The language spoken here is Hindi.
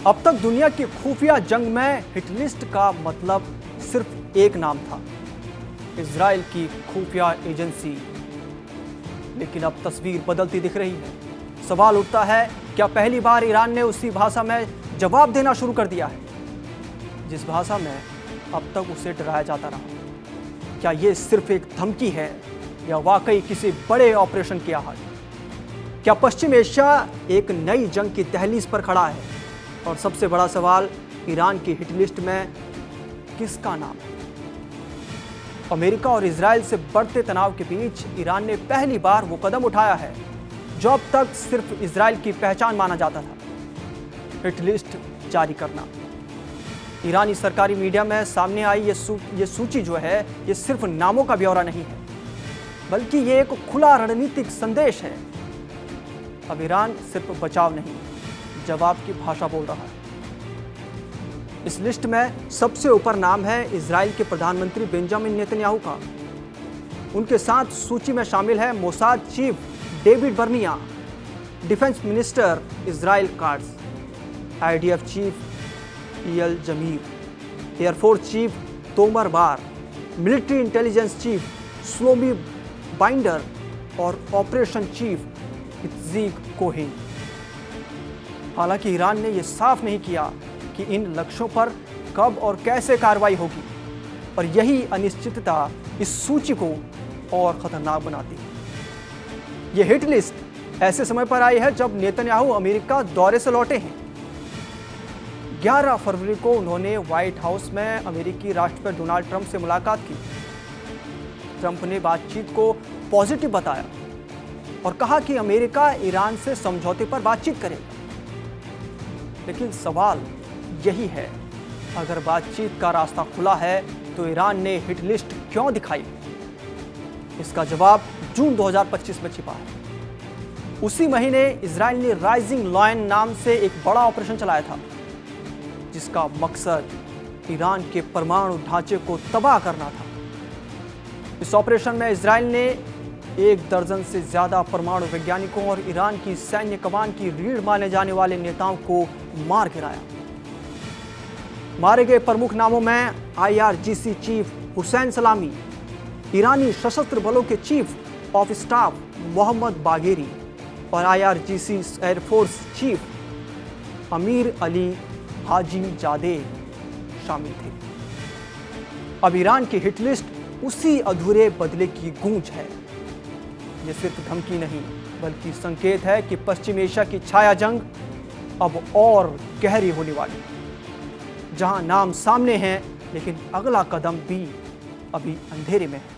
अब तक दुनिया की खुफिया जंग में हिटलिस्ट का मतलब सिर्फ एक नाम था, इजराइल की खुफिया एजेंसी। लेकिन अब तस्वीर बदलती दिख रही है। सवाल उठता है, क्या पहली बार ईरान ने उसी भाषा में जवाब देना शुरू कर दिया है जिस भाषा में अब तक उसे डराया जाता रहा? क्या यह सिर्फ एक धमकी है या वाकई किसी बड़े ऑपरेशन की आहट? क्या पश्चिम एशिया एक नई जंग की दहलीज पर खड़ा है? और सबसे बड़ा सवाल, ईरान की हिट लिस्ट में किसका नाम है? अमेरिका और इजराइल से बढ़ते तनाव के बीच ईरान ने पहली बार वो कदम उठाया है जो अब तक सिर्फ इजराइल की पहचान माना जाता था, हिट लिस्ट जारी करना। ईरानी सरकारी मीडिया में सामने आई ये सूची जो है, ये सिर्फ नामों का ब्यौरा नहीं है, बल्कि ये एक खुला रणनीतिक संदेश है। अब ईरान सिर्फ बचाव नहीं, जवाब की भाषा बोल रहा है। इस लिस्ट में सबसे ऊपर नाम है इजराइल के प्रधानमंत्री बेंजामिन नेतन्याहू का। उनके साथ सूची में शामिल है Mossad chief David Barnea, defence minister Israel Katz, IDF chief Eyal Zamir, air force chief Tomer Bar, military intelligence chief Shlomi Binder और ऑपरेशन चीफ इत्जीक कोहेन। हालांकि ईरान ने यह साफ नहीं किया कि इन लक्ष्यों पर कब और कैसे कार्रवाई होगी, और यही अनिश्चितता इस सूची को और खतरनाक बनाती है। यह हिट लिस्ट ऐसे समय पर आई है जब नेतन्याहू अमेरिका दौरे से लौटे हैं। 11 फरवरी को उन्होंने व्हाइट हाउस में अमेरिकी राष्ट्रपति डोनाल्ड ट्रंप से मुलाकात की। ट्रंप ने बातचीत को पॉजिटिव बताया और कहा कि अमेरिका ईरान से समझौते पर बातचीत करेगा। लेकिन सवाल यही है, अगर बातचीत का रास्ता खुला है तो ईरान ने हिट लिस्ट क्यों दिखाई? इसका जवाब जून 2025 में छिपा है। उसी महीने इजराइल ने राइजिंग लायन नाम से एक बड़ा ऑपरेशन चलाया था, जिसका मकसद ईरान के परमाणु ढांचे को तबाह करना था। इस ऑपरेशन में इजराइल ने 1 दर्जन से ज्यादा परमाणु वैज्ञानिकों और ईरान की सैन्य कमान की रीढ़ माने जाने वाले नेताओं को मार गिराया। मारे गए प्रमुख नामों में IRGC चीफ हुसैन सलामी, ईरानी सशस्त्र बलों के chief of staff Mohammad Bagheri और IRGC air force chief Amir Ali हाजी जादे शामिल थे। अब ईरान की हिट लिस्ट उसी अधूरे बदले की गूंज है। यह सिर्फ धमकी नहीं, बल्कि संकेत है कि पश्चिम एशिया की छाया जंग अब और गहरी होने वाली, जहां नाम सामने हैं लेकिन अगला कदम भी अभी अंधेरे में है।